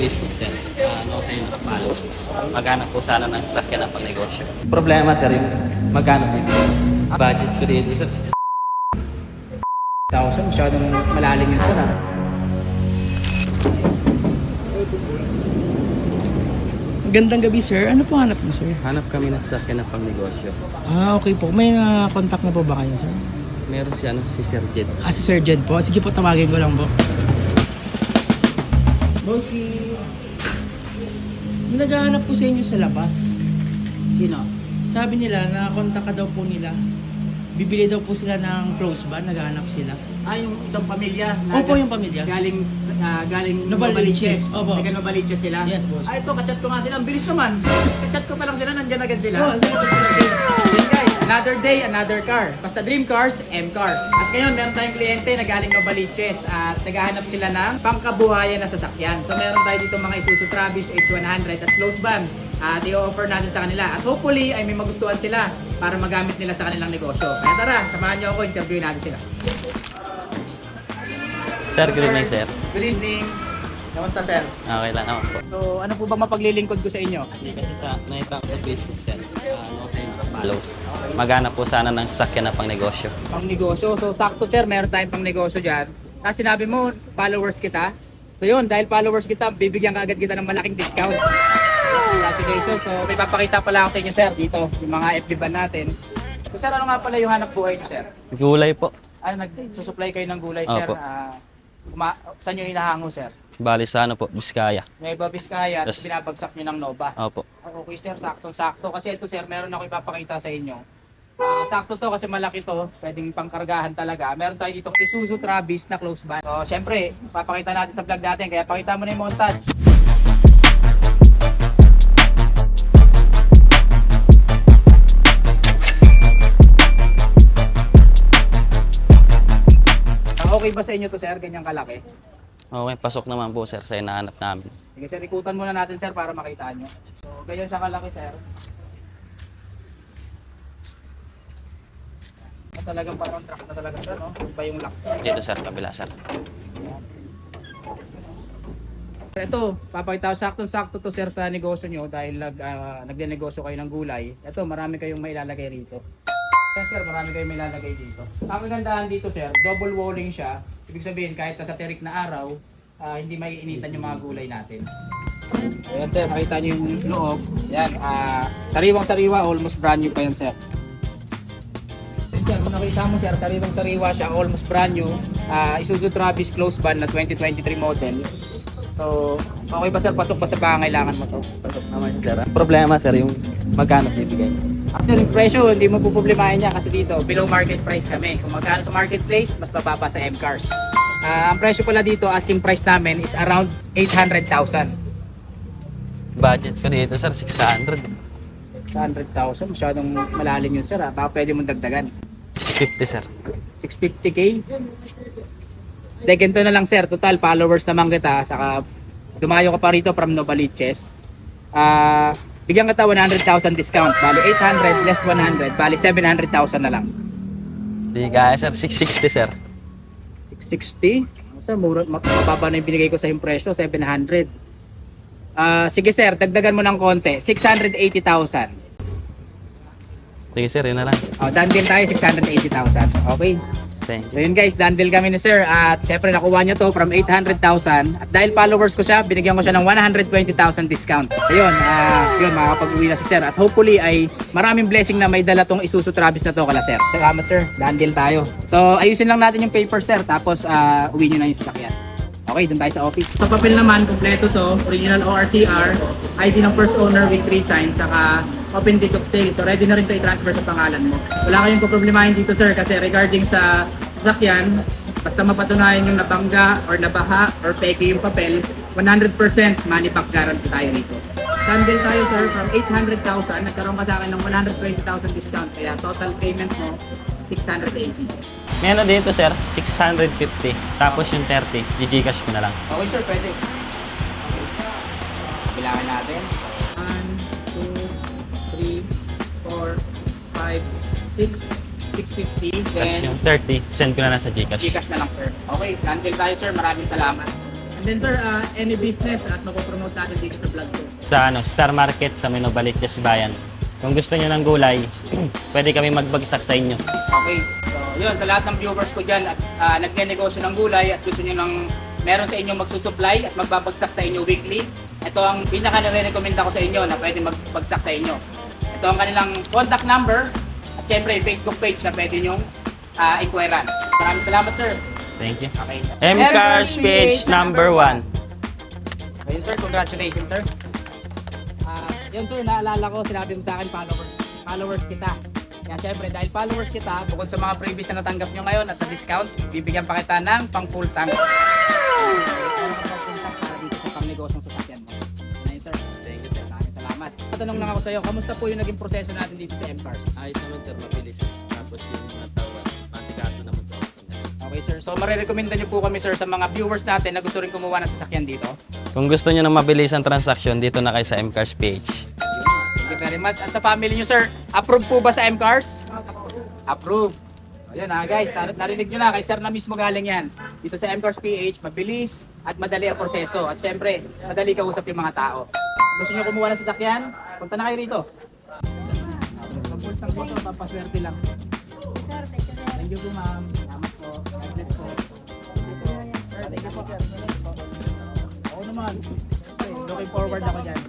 Facebook, sir. Ano sa inyo nakapalo. Maghanap po sana ng sasakyan ng pangnegosyo. Problema, sir, yung maghanap dito. Budget ko dito, sir. 1,000, masyadong malalim yun sir. Gandang gabi sir, ano po hanap mo sir? Hanap kami ng sasakyan ng pangnegosyo. Okay po, may contact na po ba kayo sir? Meron si, si Sir Jed. Si Sir Jed po, sige po tawagin ko lang po. Okay. Naghahanap po sa inyo sa labas. Sino? Sabi nila na kontak ka daw po nila. Bibili daw po sila ng close ban, naghahanap sila. Yung isang pamilya. Opo, yung pamilya. Galing Novaliches. Novaliches. Opo. Taga Novaliches sila. Yes, boss. Ito, kachat ko nga sila. Ang bilis naman. Kachat ko pa lang sila, nandyan agad sila. Oh, Then guys, another day, another car. Basta Dream Cars, M Cars. At ngayon, meron tayong kliyente na galing Novaliches at naghahanap sila ng pangkabuhayan na sasakyan. So meron tayo dito mga Isuzu Travis H100 at close ban. At i-offer natin sa kanila. At hopefully ay may magustuhan sila para magamit nila sa kanilang negosyo. Kaya tara, samahan niyo ako, interview natin sila. Sir, good evening, sir. Good evening. Kamusta, sir? Okay lang ako po. So, ano po ba mapaglilingkod ko sa inyo? Hindi kasi nakita ko sa Facebook, sir. Ano sa inyo nakapalo. Maghanap po sana ng sasakyan ng pangnegosyo. Pang negosyo. So, sakto, sir, meron tayong pang negosyo dyan. Kasi sinabi mo, followers kita. So, yun, dahil followers kita, bibigyan ka agad kita ng malaking discount. Congratulations. So, may papakita pala ako sa inyo, sir, dito. Yung mga FB ban natin. So, sir, ano nga pala yung hanap buhay niyo, sir? Gulay po. Nagsusupply kayo ng gulay, sir. Opo. Saan nyo hinahango, sir? Bali sa ano po, Biskaya. Nueva Vizcaya at Yes. binabagsak nyo ng Nova. Opo. Okay, sir, saktong-sakto. Kasi ito, sir, meron ako ipapakita sa inyo. Sakto to kasi malaki to. Pwedeng pangkargahan talaga. Meron tayo ditong Isuzu Travis na close ban. So, syempre, papakita natin sa vlog natin. Kaya pakita mo na yung montage. Okay ba sa inyo to, sir? Ganyang kalaki? Okay, pasok naman po, sir, sa hinahanap namin. Sige, sir, ikutan muna natin, sir, para makita nyo. So, ganyan siya kalaki, sir. Talagang pa-contract na talaga, sir, no? Iba yung lock. Dito, sir, kabila, sir. Ito, papakita ko saktong-sakto to, sir, sa negosyo nyo dahil nagne-negosyo kayo ng gulay. Ito, marami kayong mailalagay rito. Yes, sir, marami kayong mailalagay dito. Ang kagandahan dito, sir, double walling siya. Ibig sabihin, kahit nasa terik na araw, hindi maiinitan yung mga gulay natin. Ayan, sir, makita nyo yung loob. Ayan, sariwang-sariwa, almost brand new pa yan, sir. Ayan, sir, kung nakita mo, sir, sariwang-sariwa siya, almost brand new. Isuzu Travis close ban na 2023 model. So, okay ba, sir? Pasok pa sa pangangailangan mo to? Pasok naman, sir. Problema, sir, yung magkano bibigay. After yung presyo, hindi mo puproblemahin niya kasi dito, below market price kami. Kung magkano sa marketplace, mas mababa sa M-Cars. Ang presyo pala dito, asking price namin is around 800,000. Budget ko dito, sir, 600. 600,000, masyadong malalim yun, sir. Baka pwede mong dagdagan. 650, sir. 650k? De, ganito na lang, sir. Total, followers naman kita. Saka, dumayo ka pa rito from Novaliches. Bigyan kita 100,000 discount. Bali 800 less 100. Bali 700,000 na lang. Di kaya, sir. 660, sir. 660? Sir, mababa na yung binigay ko sa yung presyo, 700. Sige sir, dagdagan mo ng konti, 680,000. Sige, sir, yun na lang. Done deal tayo, 680,000. Okay. Thank you. So yun guys, done deal kami ni sir. At syempre nakuha niya to from 800,000. At dahil followers ko siya, binigyan ko siya ng 120,000 discount. Ayun, yun, makakapag-uwi na si sir. At hopefully ay maraming blessing na may dala tong Isuzu Travis na to kala sir. Salamat sir, done deal tayo. So ayusin lang natin yung paper sir, tapos uwi nyo na yung sasakyan. Okay, dun tayo sa office. Sa papel naman, kompleto to, original ORCR, ID ng first owner with 3 signs, saka open date of sale. So ready na rin to i-transfer sa pangalan mo. Wala kayong problemahin dito sir kasi regarding sa sasakyan, basta mapatunayan yung nabangga or nabaha or peke yung papel, 100% money back guarantee tayo rito. Sandal tayo sir from 800,000, nagkaroon ka sa akin ng 120,000 discount, kaya total payment mo 680. May ano dito, sir, 650. Tapos yung 30, Gcash ko na lang. Okay sir, pwede. Bilangan natin. 1, 2, 3, 4, 5, 6, 650. Tapos yung 30, send ko na lang sa Gcash. Gcash na lang sir. Okay, landfill tayo sir. Maraming salamat. then sir, any business at mapopromote natin dito sa vlog ko? Sa Star Market sa Minobalit, Bayan. Kung gusto nyo ng gulay, pwede kami magbagsak sa inyo. Okay. So, yun, sa lahat ng viewers ko dyan at nagnenegosyo ng gulay at gusto nyo ng meron sa inyo magsusupply at magbabagsak sa inyo weekly, ito ang pinaka nare-recommend ko sa inyo na pwede magbagsak sa inyo. Ito ang kanilang contact number at syempre Facebook page na pwede nyong inquiran. Maraming salamat, sir. Thank you. Okay. M-Cars PH number 1. Ayun, sir. Congratulations, sir. Yun, sir. Naalala ko, sinabi mo sa akin, followers kita. Kaya syempre, dahil followers kita, bukod sa mga previous na natanggap nyo ngayon at sa discount, bibigyan pa kita ng pang full tank. Para dito sa pang-negosyong sasakyan mo. Ayun, sir. Thank you, sir. Maraming salamat. Tatanong lang ako sa iyo, kamusta po yung naging proseso natin dito sa M-Cars? Ayos naman, sir. Mabilis. Tapos yung mga tawad. Masikaso naman sa Okay, sir. So, marirekomenda nyo po kami, sir, sa mga viewers natin na gusto rin kumuha ng sasakyan dito. Kung gusto nyo ng mabilis ang transaksyon, dito na kayo sa M-Cars PH. Thank you very much. At sa family nyo, sir, approve po ba sa M-Cars? Approve. Ayan guys, narinig nyo na, kay sir na mismo galing yan. Dito sa M-Cars PH, mabilis at madali ang proseso. At syempre, madali kausap yung mga tao. Gusto nyo kumuha ng sasakyan? Punta na kayo rito. Pagpultang dito, papaswerte lang. Thank you po, ma'am. Salamat po. God bless po. Thank you po, sir. Oo naman. Okay, looking forward ako dyan.